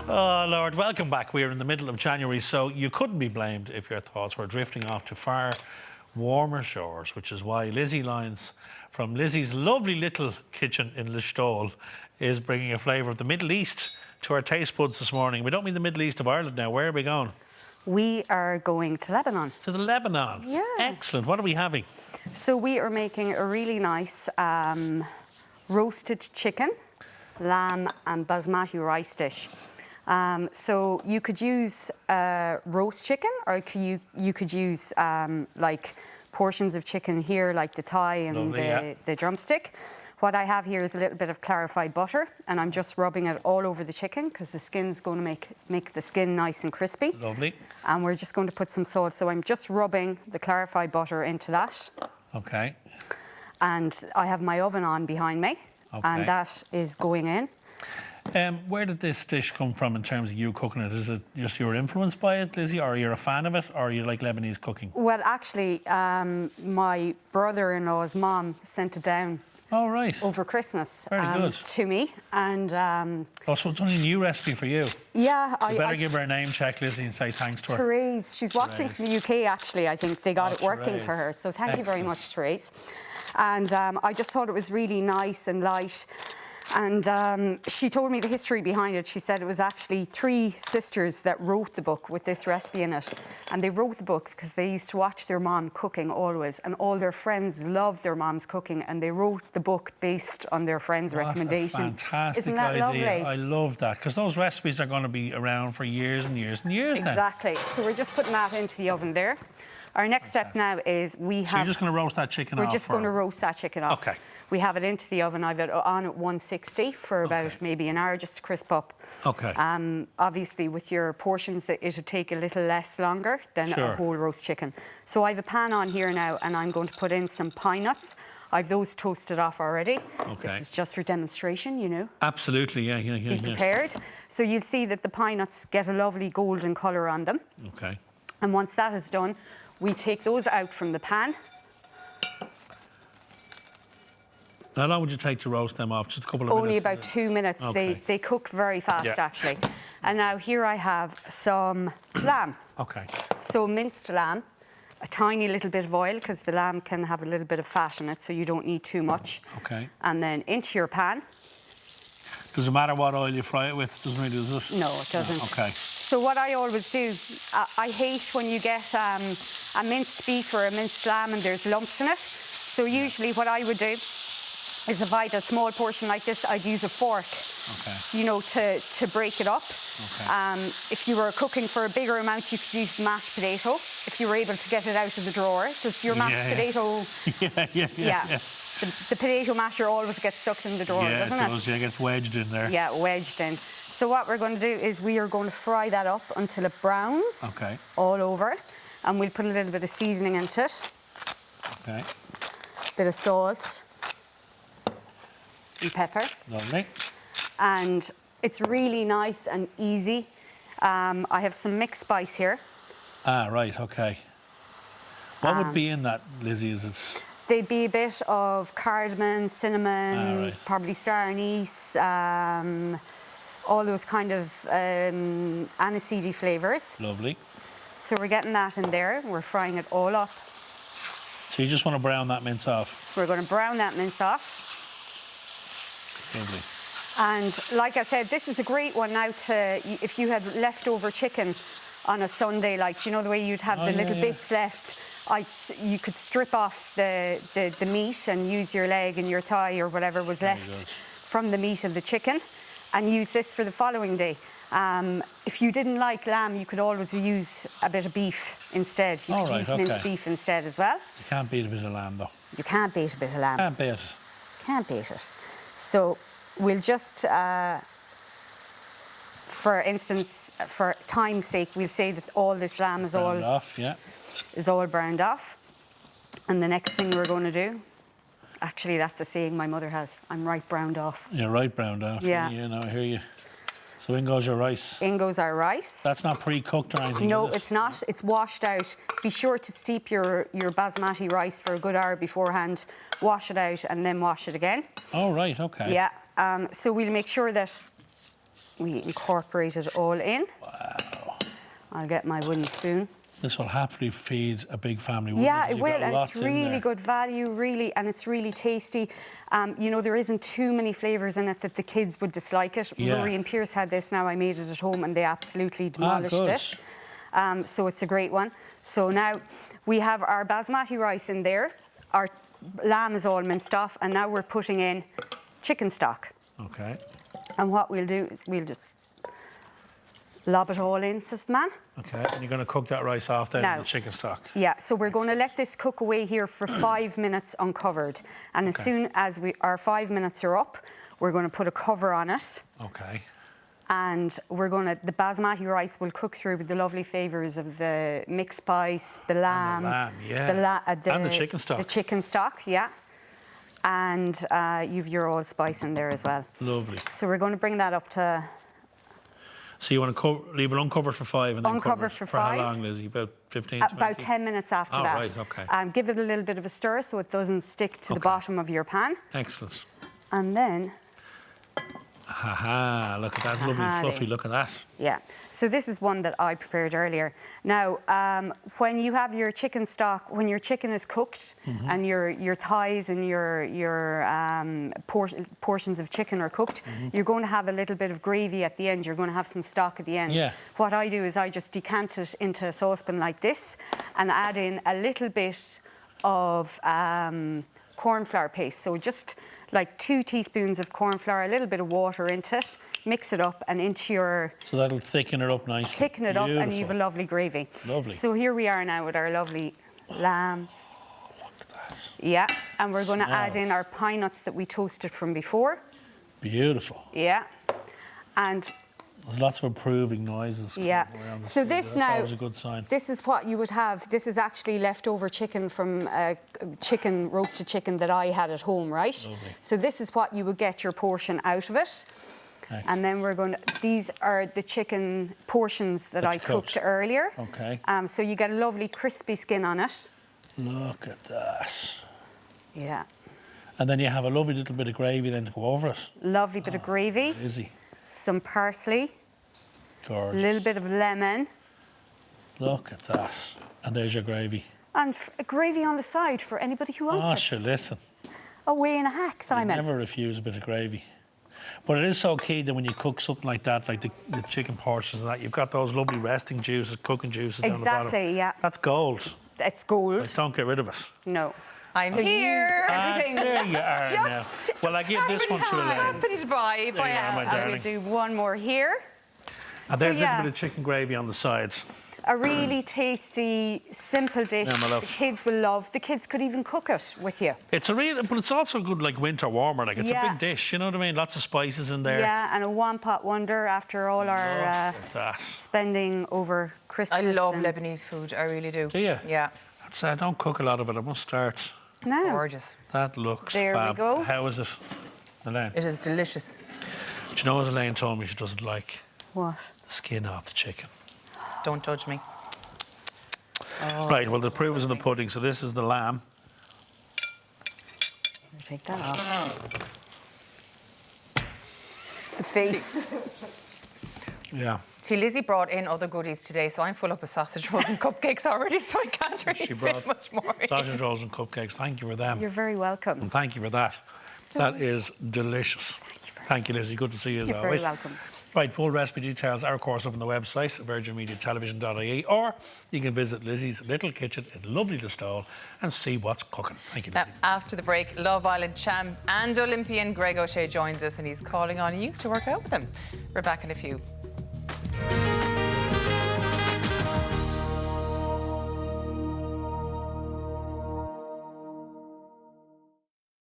Oh, Lord, welcome back. We're in the middle of January, so you couldn't be blamed if your thoughts were drifting off to far warmer shores, which is why Lizzy Lyons from Lizzy's lovely little kitchen in Listowel is bringing a flavour of the Middle East to our taste buds this morning. We don't mean the Middle East of Ireland now. Where are we going? We are going to Lebanon. To the Lebanon? Yeah. Excellent. What are we having? So we are making a really nice roasted chicken, lamb and basmati rice dish. So you could use roast chicken, or you could use like portions of chicken here, like the thigh and Lovely, the drumstick. What I have here is a little bit of clarified butter, and I'm just rubbing it all over the chicken because the skin's going to make the skin nice and crispy. Lovely. And we're just going to put some salt. So I'm just rubbing the clarified butter into that. Okay. And I have my oven on behind me, and that is going in. Where did this dish come from in terms of you cooking it? Is it just you were influenced by it, Lizzy, or you're a fan of it, or you like Lebanese cooking? Well, actually, my brother-in-law's mom sent it down. Oh, right. Over Christmas. Very good. To me. And oh, so it's only a new recipe for you. Yeah. You better give her a name check, Lizzy, and say thanks to her. Therese. She's watching from the UK, actually. I think they got it working for her. So thank you very much, Therese. And I just thought it was really nice and light. And she told me the history behind it. She said it was actually 3 sisters that wrote the book with this recipe in it. And they wrote the book because they used to watch their mom cooking always. And all their friends loved their mom's cooking. And they wrote the book based on their friend's recommendation. Fantastic Isn't that idea. lovely? I love that, because those recipes are going to be around for years and years and years now. Exactly. So we're just putting that into the oven there. Our next step now is So you're just going to roast that chicken off? We're just going to roast that chicken off. Okay. We have it into the oven. I've it on at 160 for about maybe an hour just to crisp up. Okay. Obviously, with your portions, it'll take a little less longer than a whole roast chicken. So I have a pan on here now, and I'm going to put in some pine nuts. I've those toasted off already. Okay. This is just for demonstration, you know. Absolutely, yeah. Be prepared. So you'll see that the pine nuts get a lovely golden colour on them. Okay. And once that is done, we take those out from the pan. How long would you take to roast them off? Just a couple of minutes? Only about 2 minutes. Okay. They cook very fast, actually. And now here I have some lamb. Okay. So minced lamb, a tiny little bit of oil, because the lamb can have a little bit of fat in it, so you don't need too much. Okay. And then into your pan. Does it matter what oil you fry it with? Doesn't really, does it? No, it doesn't. No. Okay. So what I always do, I hate when you get a minced beef or a minced lamb and there's lumps in it. So usually what I would do is, if I had a small portion like this, I'd use a fork, you know, to break it up. Okay. If you were cooking for a bigger amount, you could use mashed potato, if you were able to get it out of the drawer. Does your mashed potato... Yeah. The potato masher always gets stuck in the drawer, doesn't it? Yeah, it does. Yeah, it gets wedged in there. Yeah, wedged in. So what we're going to do is we are going to fry that up until it browns all over. And we'll put a little bit of seasoning into it. Okay. A bit of salt. And pepper. Lovely. And it's really nice and easy. I have some mixed spice here. Ah, right, okay. What would be in that, Lizzy? Is it... They'd be a bit of cardamom, cinnamon, probably star anise, all those kind of aniseedy flavours. Lovely. So we're getting that in there. We're frying it all up. So you just want to brown that mince off? We're going to brown that mince off. Lovely. And like I said, this is a great one now to, if you had leftover chicken on a Sunday, like, you know, the way you'd have the little bits left, you could strip off the meat and use your leg and your thigh or whatever was left from the meat of the chicken, and use this for the following day. If you didn't like lamb, you could always use a bit of beef instead. You could use minced beef instead as well. You can't beat a bit of lamb, though. You can't beat a bit of lamb. Can't beat it. Can't beat it. So we'll just, for instance, for time's sake, we'll say that all this lamb is all browned off. And the next thing we're going to do, actually, that's a saying my mother has, I'm right browned off. You're right browned off. Yeah. Yeah, no, I hear you. So in goes your rice. In goes our rice. That's not pre-cooked or anything, No, is it? it's not. It's washed out. Be sure to steep your basmati rice for a good hour beforehand. Wash it out and then wash it again. Oh, right, okay. Yeah. So we'll make sure that we incorporate it all in. Wow. I'll get my wooden spoon. This will happily feed a big family. Yeah, it You've will, got and lots it's in really there. good value, really, and it's really tasty. You know, there isn't too many flavours in it that the kids would dislike it. Yeah. Rory and Pierce had this now. I made it at home and they absolutely demolished good. it. So it's a great one. So now we have our basmati rice in there. Our lamb is all minced off, and now we're putting in chicken stock. Okay. And what we'll do is we'll just lob it all in, says the man. Okay, and you're going to cook that rice off then in the chicken stock. Yeah, so we're going to let this cook away here for 5 minutes uncovered. And as soon as our 5 minutes are up, we're going to put a cover on it. Okay. And the basmati rice will cook through with the lovely flavours of the mixed spice, the lamb. And the chicken stock. The chicken stock, yeah. And you've your allspice in there as well. Lovely. So we're going to bring that up to... So you want to leave it uncovered for 5 and then Uncovered cover it for how 5? long, Lizzie? About 15, 20? About 10 minutes after that. Right, okay. Give it a little bit of a stir so it doesn't stick to the bottom of your pan. Excellent. And then... Ha, look at that lovely fluffy, look at that. Yeah, so this is one that I prepared earlier. Now, when you have your chicken stock, when your chicken is cooked and your thighs and your portions of chicken are cooked, you're going to have a little bit of gravy at the end. You're going to have some stock at the end. Yeah. What I do is I just decant it into a saucepan like this and add in a little bit of corn flour paste. So just like 2 teaspoons of corn flour, a little bit of water into it, mix it up and into your... So that'll thicken it up nicely. Thicken it up and you have a lovely gravy. Lovely. So here we are now with our lovely lamb. Look at that. Yeah, and we're going to add in our pine nuts that we toasted from before. Beautiful. Yeah, and... There's lots of improving noises. Yeah. So this That's now, always a good sign. this is what you would have. This is actually leftover chicken from roasted chicken that I had at home, right? Lovely. So this is what you would get your portion out of it. Excellent. And then we're going to, these are the chicken portions that I cooked earlier. Okay. So you get a lovely crispy skin on it. Look at that. Yeah. And then you have a lovely little bit of gravy then to go over it. Lovely bit of gravy. Lizzie. Some parsley. Gorgeous. A little bit of lemon. Look at that. And there's your gravy. And gravy on the side for anybody who wants it. Sure, listen. Away in a hack, Simon. You never refuse a bit of gravy. But it is so key that when you cook something like that, like the chicken portions and that, you've got those lovely resting juices, cooking juices down the bottom. Exactly, yeah. That's gold. It's gold. Like, don't get rid of it. No. I'm So here. everything. There you are now. Well, I give this one to Elaine. Happened by There you are, my accident. I'm darling. going to do one more here. And there's a yeah. little bit of chicken gravy on the sides. A really tasty, simple dish Yeah, my love. the kids will love. The kids could even cook it with you. It's a real, but it's also good like winter warmer. Like it's a Yeah. big dish, you know what I mean? Lots of spices in there. Yeah, and a one-pot wonder after all our Look at that. spending over Christmas. I love and- Lebanese food. I really do. Do you? Yeah. So I don't cook a lot of it. I must start. No. Gorgeous. That looks There we fab. go. How is it, Elaine? It is delicious. Do you know what Elaine told me she doesn't like? What? The skin off the chicken. Don't judge me. Right, well, the proof is in the pudding. So this is the lamb. Take that off. The face. Yeah. See, Lizzie brought in other goodies today, so I'm full up with sausage rolls and cupcakes already, so I can't really She fit brought much more in. sausage rolls and cupcakes. Thank you for them. You're very welcome. And thank you for that. That is delicious. Thank you, Lizzie. Good to see you as You're always. very welcome. Right, full recipe details are, of course, up on the website, virginmediatelevision.ie, or you can visit Lizzie's little kitchen in lovely Listowel and see what's cooking. Thank you, Now, Lizzie. after the break, Love Island champ and Olympian Greg O'Shea joins us, and he's calling on you to work out with him. We're back in a few.